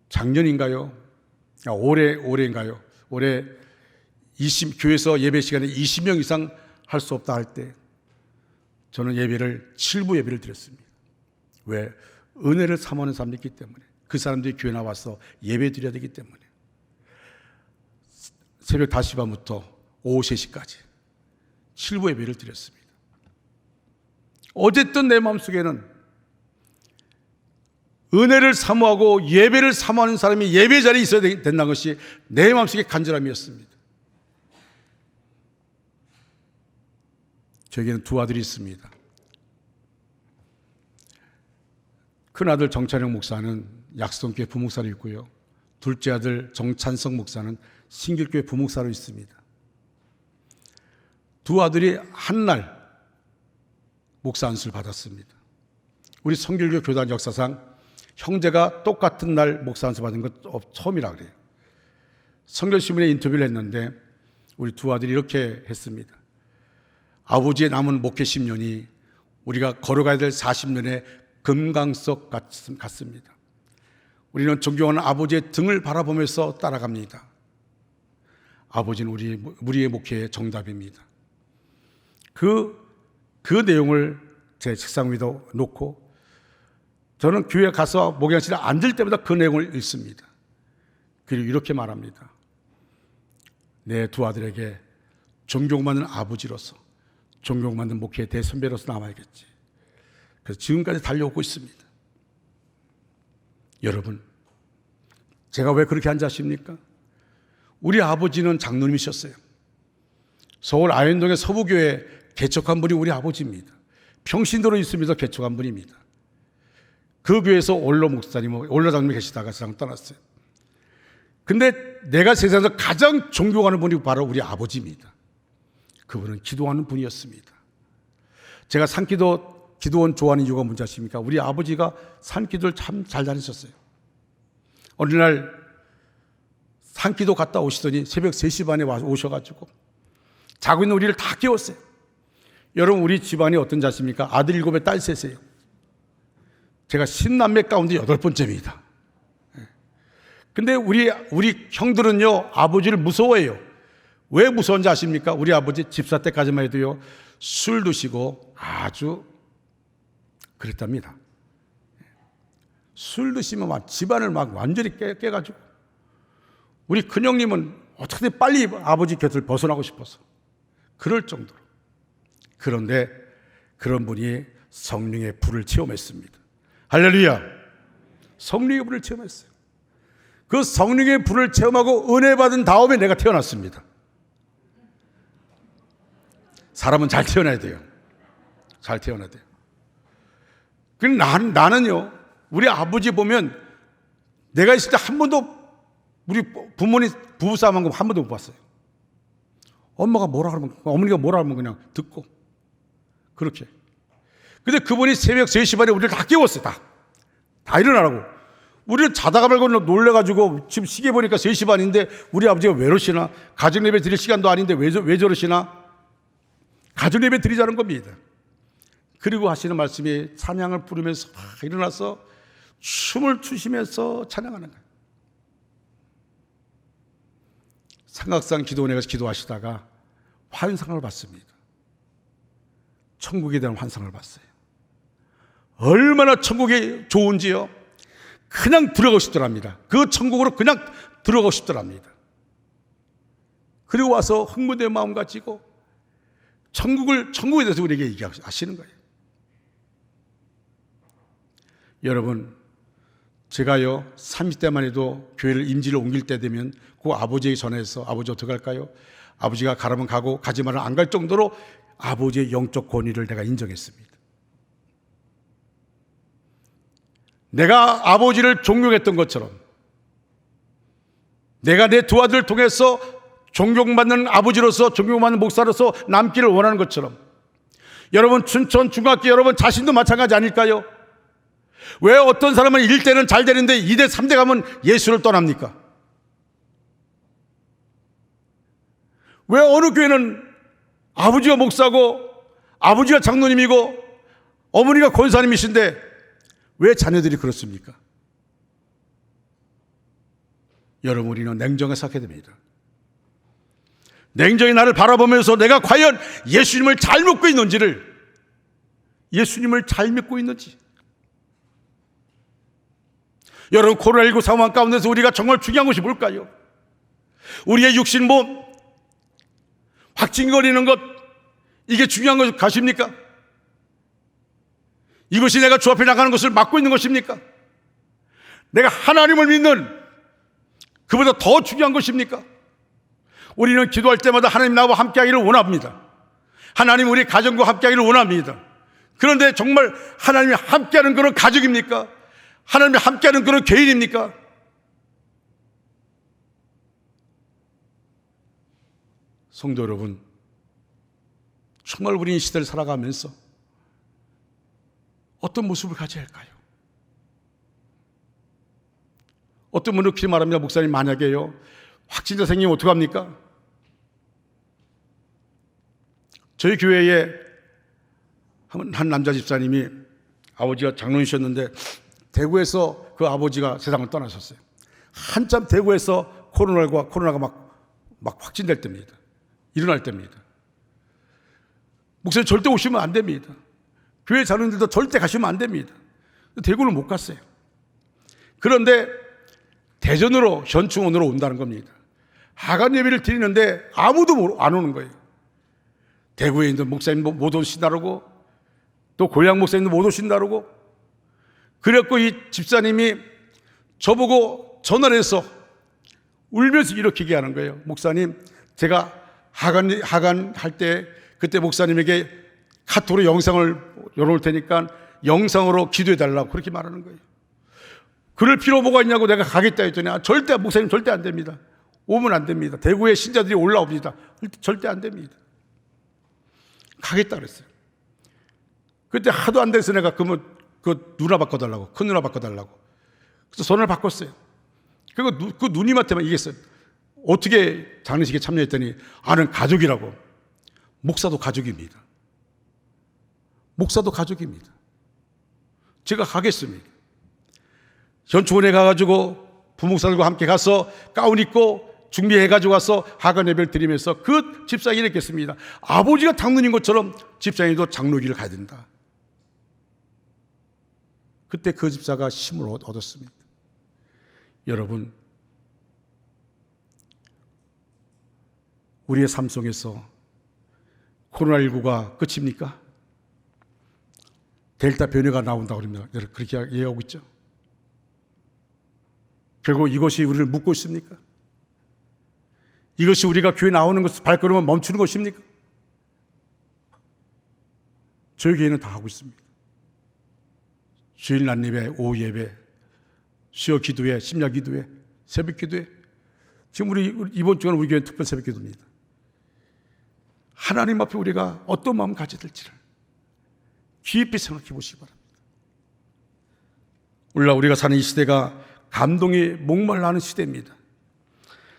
작년인가요? 올해인가요? 올해 교회에서 예배 시간에 20명 이상 할 수 없다 할 때 저는 7부 예배를 드렸습니다. 왜? 은혜를 삼하는 사람들이 있기 때문에, 그 사람들이 교회 나와서 예배 드려야 되기 때문에 새벽 5시반부터 오후 3시까지 7부 예배를 드렸습니다. 어쨌든 내 마음속에는 은혜를 사모하고 예배를 사모하는 사람이 예배 자리에 있어야 된다는 것이 내 마음속의 간절함이었습니다. 저에게는 2 아들이 있습니다. 큰아들 정찬영 목사는 약성교회 부목사로 있고요. 둘째 아들 정찬성 목사는 신길교회 부목사로 있습니다. 두 아들이 한날 목사 안수를 받았습니다. 우리 성길교 교단 역사상 형제가 똑같은 날 목사 안수 받은 것 처음이라 그래요. 성결신문에 인터뷰를 했는데 우리 두 아들이 이렇게 했습니다. 아버지의 남은 목회 10년이 우리가 걸어가야 될 40년의 금강석 같습니다. 우리는 존경하는 아버지의 등을 바라보면서 따라갑니다. 아버지는 우리의 목회의 정답입니다. 그 내용을 제 책상 위에 놓고 저는 교회 가서 목양실에 앉을 때마다 그 내용을 읽습니다. 그리고 이렇게 말합니다. 내 두 아들에게 존경받는 아버지로서, 존경받는 목회의 대선배로서 남아야겠지. 그래서 지금까지 달려오고 있습니다. 여러분, 제가 왜 그렇게 앉으십니까? 우리 아버지는 장로님이셨어요. 서울 아현동의 서부교회 개척한 분이 우리 아버지입니다. 평신도로 있으면서 개척한 분입니다. 그 교회에서 올로 장로님이 계시다가 세상 떠났어요. 근데 내가 세상에서 가장 존경하는 분이 바로 우리 아버지입니다. 그분은 기도하는 분이었습니다. 제가 기도원 좋아하는 이유가 뭔지 아십니까? 우리 아버지가 산기도를 참 잘 다니셨어요. 어느 날 산기도 갔다 오시더니 새벽 3시 반에 오셔가지고 자고 있는 우리를 다 깨웠어요. 여러분, 우리 집안이 어떤지 아십니까? 아들 7에 딸 3이에요. 제가 10남매 가운데 8번째입니다. 근데 우리 형들은요, 아버지를 무서워해요. 왜 무서운지 아십니까? 우리 아버지 집사 때까지만 해도요, 술 드시고 아주 그랬답니다. 술 드시면 막 집안을 막 완전히 깨가지고 우리 큰형님은 어떻게든 빨리 아버지 곁을 벗어나고 싶어서 그럴 정도로. 그런데 그런 분이 성령의 불을 체험했습니다. 할렐루야! 성령의 불을 체험했어요. 그 성령의 불을 체험하고 은혜 받은 다음에 내가 태어났습니다. 사람은 잘 태어나야 돼요. 잘 태어나야 돼요. 나는요, 우리 아버지 보면 내가 있을 때 한 번도 우리 부모님 부부싸움한 거 한 번도 못 봤어요. 엄마가 뭐라 그러면, 어머니가 뭐라 하면 그냥 듣고 그렇게. 근데 그분이 새벽 3시 반에 우리를 다 깨웠어요. 다 일어나라고. 우리를 자다가 말고 놀래가지고 지금 시계 보니까 3시 반인데 우리 아버지가 왜 이러시나? 가정예배 드릴 시간도 아닌데 왜 저러시나? 가정예배 드리자는 겁니다. 그리고 하시는 말씀이 찬양을 부르면서 막 일어나서 춤을 추시면서 찬양하는 거예요. 삼각산 기도원에 가서 기도하시다가 환상을 봤습니다. 천국에 대한 환상을 봤어요. 얼마나 천국이 좋은지요. 그냥 들어가고 싶더랍니다. 그 천국으로 그냥 들어가고 싶더랍니다. 그리고 와서 흥분된 마음 가지고 천국에 대해서 우리에게 얘기하시는 거예요. 여러분, 제가요 30대만 해도 교회를 임지를 옮길 때 되면 그 아버지에게 전해서 아버지 어떻게 할까요? 아버지가 가라면 가고 가지 말면 안 갈 정도로 아버지의 영적 권위를 내가 인정했습니다. 내가 아버지를 존경했던 것처럼 내가 내 두 아들을 통해서 존경받는 아버지로서 존경받는 목사로서 남기를 원하는 것처럼 여러분 춘천 중학교 여러분 자신도 마찬가지 아닐까요? 왜 어떤 사람은 1대는 잘 되는데 2대 3대 가면 예수를 떠납니까? 왜 어느 교회는 아버지가 목사고 아버지가 장로님이고 어머니가 권사님이신데 왜 자녀들이 그렇습니까? 여러분, 우리는 냉정하게 생각해야 됩니다. 냉정히 나를 바라보면서 내가 과연 예수님을 잘 믿고 있는지 여러분, 코로나19 상황 가운데서 우리가 정말 중요한 것이 뭘까요? 우리의 육신 몸 확진거리는 것, 이게 중요한 것 가십니까? 이것이 내가 주 앞에 나가는 것을 막고 있는 것입니까? 내가 하나님을 믿는 그보다 더 중요한 것입니까? 우리는 기도할 때마다 하나님 나와 함께 하기를 원합니다. 하나님 우리 가정과 함께 하기를 원합니다. 그런데 정말 하나님이 함께 하는 그런 가정입니까? 하나님이 함께하는 그런 개인입니까? 성도 여러분, 정말 우리 이 시대를 살아가면서 어떤 모습을 가져야 할까요? 어떤 분은 그렇게 말합니다. 목사님, 만약에요, 확진자 생기면 어떡합니까? 저희 교회에 한 남자 집사님이 아버지가 장로이셨는데 대구에서 그 아버지가 세상을 떠나셨어요. 한참 대구에서 코로나가 막 확진될 때입니다. 일어날 때입니다. 목사님 절대 오시면 안 됩니다. 교회 자녀들도 절대 가시면 안 됩니다. 대구를 못 갔어요. 그런데 대전으로 현충원으로 온다는 겁니다. 하간 예배를 드리는데 아무도 안 오는 거예요. 대구에 있는 목사님도 못 오신다고, 또 고향 목사님도 못 오신다고. 그래갖고 이 집사님이 저보고 전화를 해서 울면서 이렇게 얘기하는 거예요. 목사님, 제가 하간 할 때 그때 목사님에게 카톡으로 영상을 열어놓을 테니까 영상으로 기도해 달라고 그렇게 말하는 거예요. 그럴 필요 뭐가 있냐고 내가 가겠다 했더니 절대, 목사님 절대 안 됩니다. 오면 안 됩니다. 대구에 신자들이 올라옵니다. 절대 안 됩니다. 가겠다 그랬어요. 그때 하도 안 돼서 내가 그러면 그 누나 바꿔달라고, 큰 누나 바꿔달라고. 그래서 전화를 바꿨어요. 그리고 그 누님한테만 얘기했어요. 어떻게 장례식에 참여했더니 아는 가족이라고. 목사도 가족입니다. 목사도 가족입니다. 제가 가겠습니다. 현충원에 가가지고 부목사들과 함께 가서 가운 입고 준비해가지고 와서 하간 예배를 드리면서 그 집사님이 이랬겠습니다. 아버지가 장로인 것처럼 집사님도 장로길을 가야 된다. 그때 그 집사가 힘을 얻었습니다. 여러분, 우리의 삶 속에서 코로나19가 끝입니까? 델타 변이가 나온다고 합니다. 그렇게 얘기하고 있죠. 결국 이것이 우리를 묶고 있습니까? 이것이 우리가 교회 나오는 것, 발걸음을 멈추는 것입니까? 저희 교회는 다 하고 있습니다. 주일 낮 예배, 오후 예배, 수요 기도회, 심야 기도회, 새벽 기도회. 지금 이번 주간 우리 교회는 특별 새벽 기도입니다. 하나님 앞에 우리가 어떤 마음 가져야 될지를 깊이 생각해 보시기 바랍니다. 오늘날 우리가 사는 이 시대가 감동이 목말라하는 시대입니다.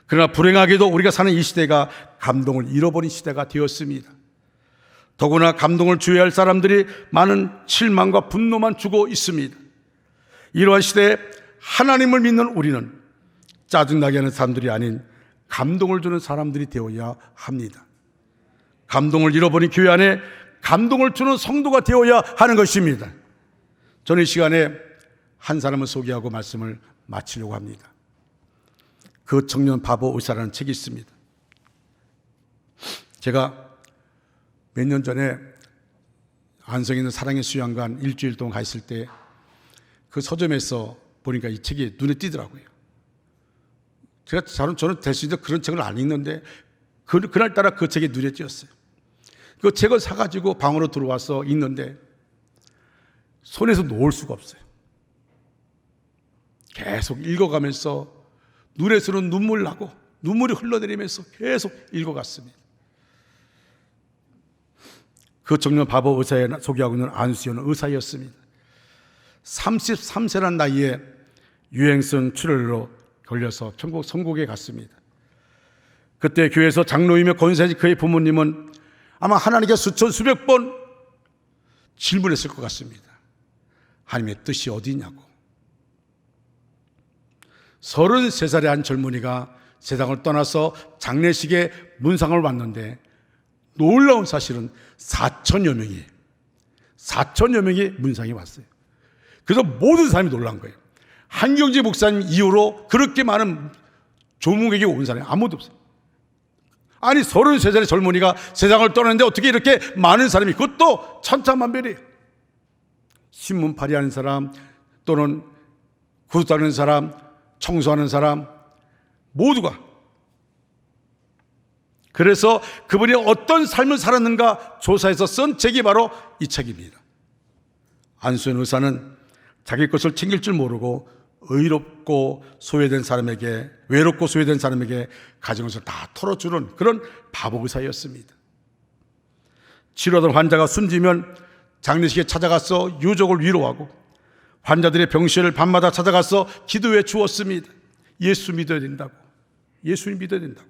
그러나 불행하게도 우리가 사는 이 시대가 감동을 잃어버린 시대가 되었습니다. 더구나 감동을 주어야 할 사람들이 많은 실망과 분노만 주고 있습니다. 이러한 시대에 하나님을 믿는 우리는 짜증나게 하는 사람들이 아닌 감동을 주는 사람들이 되어야 합니다. 감동을 잃어버린 교회 안에 감동을 주는 성도가 되어야 하는 것입니다. 저는 이 시간에 한 사람을 소개하고 말씀을 마치려고 합니다. 그 청년 바보 의사라는 책이 있습니다. 제가 몇 년 전에 안성에 있는 사랑의 수양관 일주일 동안 가 있을 때 그 서점에서 보니까 이 책이 눈에 띄더라고요. 저는 될 수 있는 그런 책을 안 읽는데 그날따라 그 책이 눈에 띄었어요. 그 책을 사가지고 방으로 들어와서 읽는데 손에서 놓을 수가 없어요. 계속 읽어가면서 눈에서는 눈물 나고 눈물이 흘러내리면서 계속 읽어갔습니다. 그 청년 바보 의사에 소개하고 있는 안수연은 의사였습니다. 33세란 나이에 유행성 출혈로 걸려서 천국에 갔습니다. 그때 교회에서 장로이며 권사진 그의 부모님은 아마 하나님께 수백 번 질문했을 것 같습니다. 하나님의 뜻이 어디냐고. 33살의 한 젊은이가 세상을 떠나서 장례식에 문상을 왔는데 놀라운 사실은 4천여 명이 문상이 왔어요. 그래서 모든 사람이 놀란 거예요. 한경재 목사님 이후로 그렇게 많은 조문객이 온 사람이 아무도 없어요. 아니 33살의 젊은이가 세상을 떠났는데 어떻게 이렇게 많은 사람이, 그것도 천차만별이에요. 신문팔이 하는 사람, 또는 구두 따는 사람, 청소하는 사람, 모두가. 그래서 그분이 어떤 삶을 살았는가 조사해서 쓴 책이 바로 이 책입니다. 안수연 의사는 자기 것을 챙길 줄 모르고 외롭고 소외된 사람에게 가진 것을 다 털어주는 그런 바보 의사였습니다. 치료하던 환자가 숨지면 장례식에 찾아가서 유족을 위로하고 환자들의 병실을 밤마다 찾아가서 기도해 주었습니다. 예수 믿어야 된다고. 예수님 믿어야 된다고.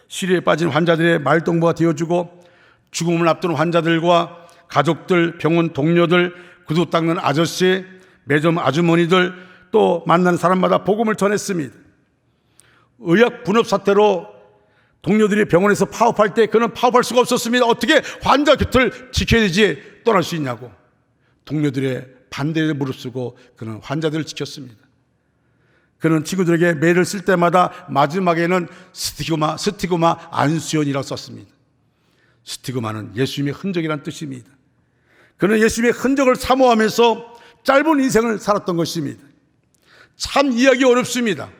시리에 빠진 환자들의 말동무가 되어주고 죽음을 앞두는 환자들과 가족들, 병원 동료들, 구두 닦는 아저씨, 매점 아주머니들, 또 만나는 사람마다 복음을 전했습니다. 의학 분업 사태로 동료들이 병원에서 파업할 때 그는 파업할 수가 없었습니다. 어떻게 환자 곁을 지켜야 되지 떠날 수 있냐고. 동료들의 반대에 무릅쓰고 그는 환자들을 지켰습니다. 그는 친구들에게 메일을 쓸 때마다 마지막에는 스티그마 안수연이라고 썼습니다. 스티그마는 예수님의 흔적이란 뜻입니다. 그는 예수님의 흔적을 사모하면서 짧은 인생을 살았던 것입니다. 참 이해하기 어렵습니다.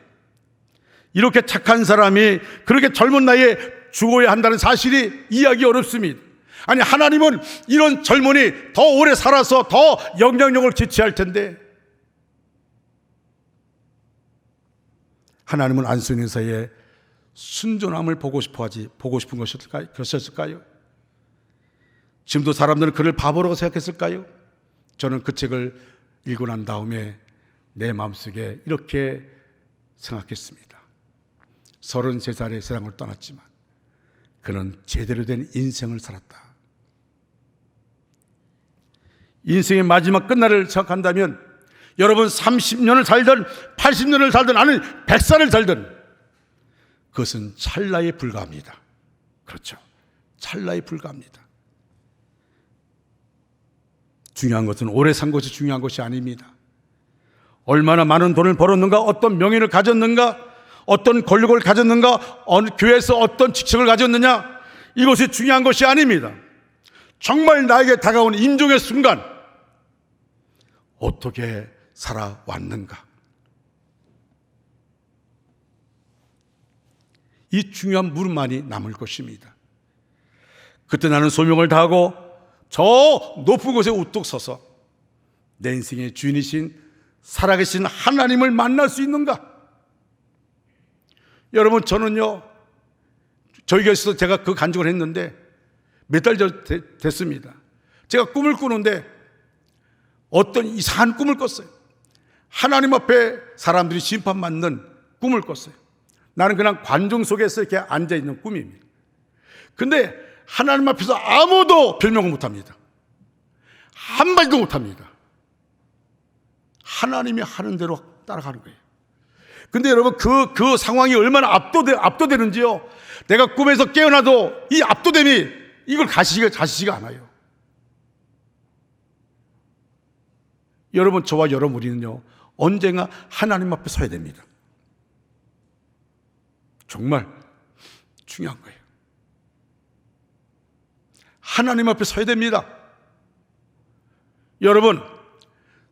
이렇게 착한 사람이 그렇게 젊은 나이에 죽어야 한다는 사실이 이해하기 어렵습니다. 아니, 하나님은 이런 젊은이 더 오래 살아서 더 영향력을 지체할 텐데, 하나님은 안수연 의사의 순전함을 보고 싶은 것이었을까요? 지금도 사람들은 그를 바보라고 생각했을까요? 저는 그 책을 읽고 난 다음에 내 마음속에 이렇게 생각했습니다. 33살에 세상을 떠났지만 그는 제대로 된 인생을 살았다. 인생의 마지막 끝날을 생각한다면 여러분 30년을 살든 80년을 살든 아니 100살을 살든 그것은 찰나에 불과합니다. 그렇죠. 찰나에 불과합니다. 중요한 것은 오래 산 것이 중요한 것이 아닙니다. 얼마나 많은 돈을 벌었는가, 어떤 명예를 가졌는가, 어떤 권력을 가졌는가, 어느 교회에서 어떤 직책을 가졌느냐, 이것이 중요한 것이 아닙니다. 정말 나에게 다가온 임종의 순간 어떻게 살아왔는가, 이 중요한 물음만이 남을 것입니다. 그때 나는 소명을 다하고 저 높은 곳에 우뚝 서서 내 인생의 주인이신 살아계신 하나님을 만날 수 있는가? 여러분, 저는요, 저희 교회에서 제가 그 간증을 했는데 몇 달 됐습니다. 제가 꿈을 꾸는데 어떤 이상한 꿈을 꿨어요. 하나님 앞에 사람들이 심판받는 꿈을 꿨어요. 나는 그냥 관중 속에서 이렇게 앉아있는 꿈입니다. 근데 하나님 앞에서 아무도 별명을 못합니다. 한마디도 못합니다. 하나님이 하는 대로 따라가는 거예요. 근데 여러분, 그 상황이 얼마나 압도되는지요. 내가 꿈에서 깨어나도 이 압도됨이 이걸 가시지가 않아요. 여러분, 저와 여러분 우리는요, 언젠가 하나님 앞에 서야 됩니다. 정말 중요한 거예요. 하나님 앞에 서야 됩니다. 여러분,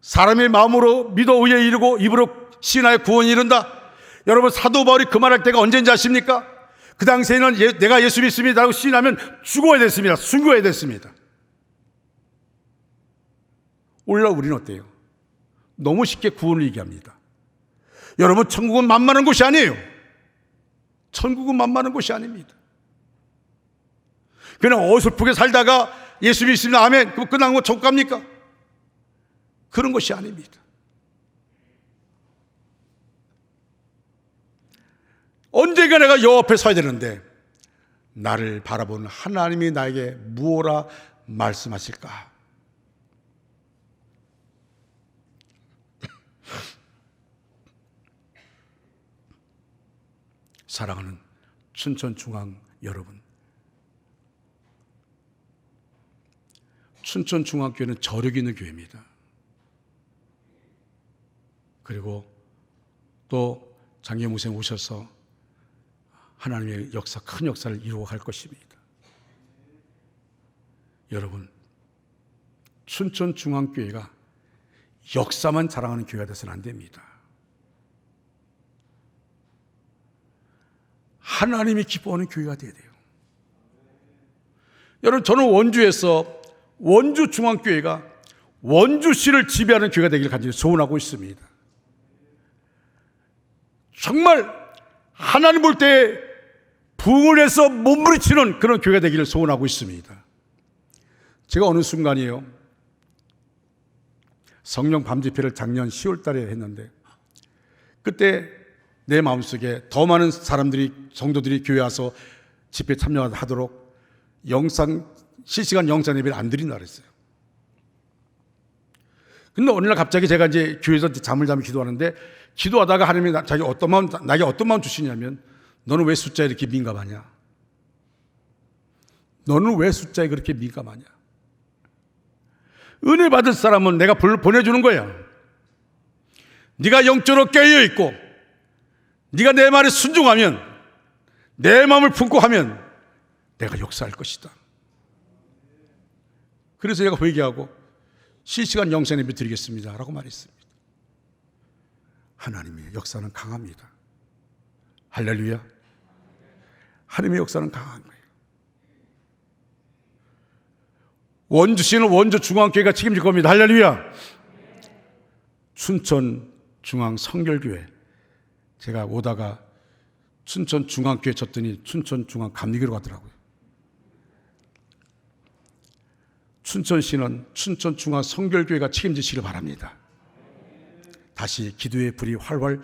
사람의 마음으로 믿어 의에 이르고 입으로 신하여 구원이 이른다. 여러분, 사도 바울이 그 말할 때가 언제인지 아십니까? 그 당시에는 내가 예수 믿습니다라고 시인하면 죽어야 됐습니다. 순교해야 됐습니다. 오늘날 우리는 어때요? 너무 쉽게 구원을 얘기합니다. 여러분, 천국은 만만한 곳이 아니에요. 천국은 만만한 곳이 아닙니다. 그냥 어설프게 살다가 예수 믿습니다, 아멘, 그럼 끝난 거 천국 갑니까? 그런 것이 아닙니다. 언젠가 내가 여호와 앞에 서야 되는데 나를 바라보는 하나님이 나에게 무엇라 말씀하실까? 사랑하는 춘천중앙 여러분, 춘천중앙교회는 저력이 있는 교회입니다. 그리고 또 장기영 목사님 오셔서 하나님의 역사, 큰 역사를 이루어갈 것입니다. 여러분, 춘천중앙교회가 역사만 자랑하는 교회가 돼서는 안 됩니다. 하나님이 기뻐하는 교회가 돼야 돼요. 여러분, 저는 원주에서 원주중앙교회가 원주시를 지배하는 교회가 되기를 간절히 소원하고 있습니다. 정말 하나님 볼 때 부흥을 해서 몸부림치는 그런 교회가 되기를 소원하고 있습니다. 제가 어느 순간이에요, 성령 밤 집회를 작년 10월 달에 했는데, 그때 내 마음속에 더 많은 사람들이, 성도들이 교회 와서 집회 참여하도록 실시간 영상 예배를 안 드린다 그랬어요. 근데 어느 날 갑자기 제가 이제 교회에서 잠을 기도하는데, 기도하다가 하나님이 나에게 어떤 마음 주시냐면, 너는 왜 숫자에 이렇게 민감하냐? 너는 왜 숫자에 그렇게 민감하냐? 은혜 받을 사람은 내가 보내주는 거야. 네가 영적으로 깨어있고 네가 내 말에 순종하면, 내 마음을 품고 하면 내가 역사할 것이다. 그래서 제가 회개하고 실시간 영상 예배 드리겠습니다 라고 말했습니다. 하나님의 역사는 강합니다. 할렐루야. 하나님의 역사는 강한 거예요. 원주시는 원주중앙교회가 책임질 겁니다. 할렐루야. 춘천중앙성결교회, 제가 오다가 춘천중앙교회 쳤더니 춘천중앙감리교회로 가더라고요. 춘천시는 춘천중앙성결교회가 책임지시길 바랍니다. 다시 기도의 불이 활활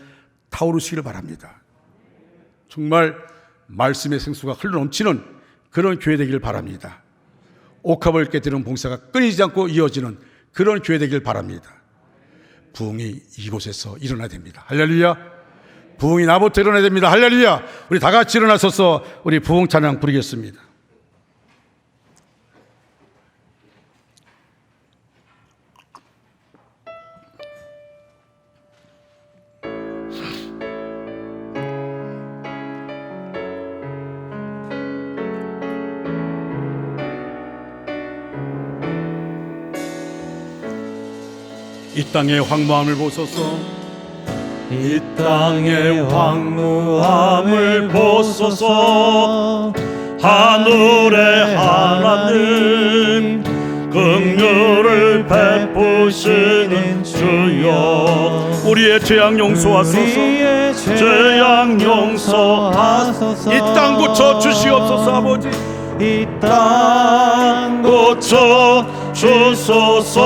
타오르시길 바랍니다. 정말 말씀의 생수가 흘러넘치는 그런 교회 되길 바랍니다. 옥합을 깨뜨리는 봉사가 끊이지 않고 이어지는 그런 교회 되길 바랍니다. 부흥이 이곳에서 일어나야 됩니다. 할렐루야. 부흥이 나부터 일어나야 됩니다. 할렐루야. 우리 다 같이 일어나서서 우리 부흥 찬양 부르겠습니다. 이 땅의 황무함을 보소서. 이 땅의 황무함을 보소서. 하늘의 하나님, 긍휼을 베푸시는 주여, 우리의 죄악 용서하소서. 죄악 용서하소서. 이 땅 고쳐 주시옵소서. 아버지, 이 땅 고쳐 주소서.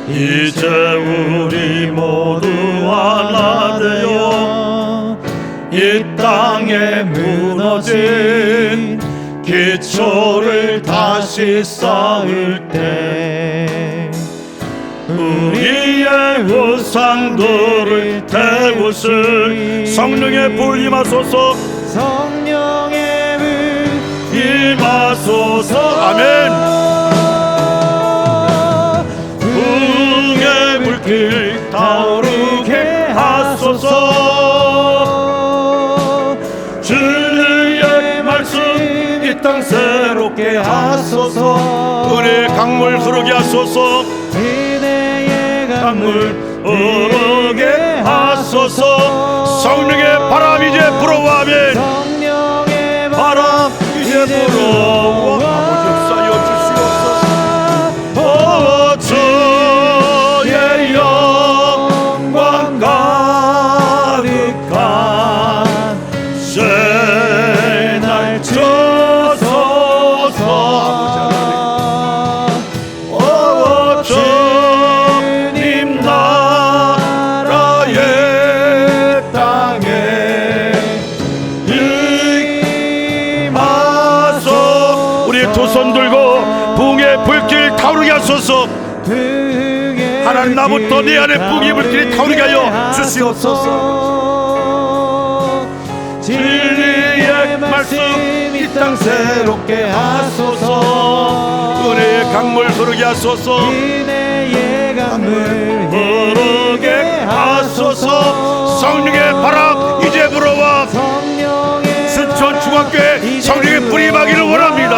이제 우리 모두 하나 되어 이 땅에 무너진 기초를 다시 쌓을 때, 우리의 우상들을 태우실 성령의 불 임하소서. 성령의 불 임하소서. 아멘. 부흥의 불길 타오르게 하소서. 진리의 말씀 이 땅 새롭게 하소서. 은혜의 강물 흐르게 하소서. 은혜의 강물 흐르게 하소서. 성령의 바람 이제 불어와. 아멘. 성령의 바람 이제 불어와. 아버지 역사여 주시옵소서. 주의 영광 가득한 새날 주소서. 주님 나라의 땅에 임하소서. 우리의 두 손 들고 부흥의 불길 타오르게 하소서. 하나님, 나부터 내 안에 부흥의 불길이 타오르게 하여 주시옵소서. 진리의 말씀 이 땅 새롭게 하소서. 은혜의 강물 흐르게 하소서. 은혜의 강물 흐르게 하소서. 성령의 바람 이제 불어와. 성령의 순천 중앙교회 성령의 불이 임하기를 원합니다.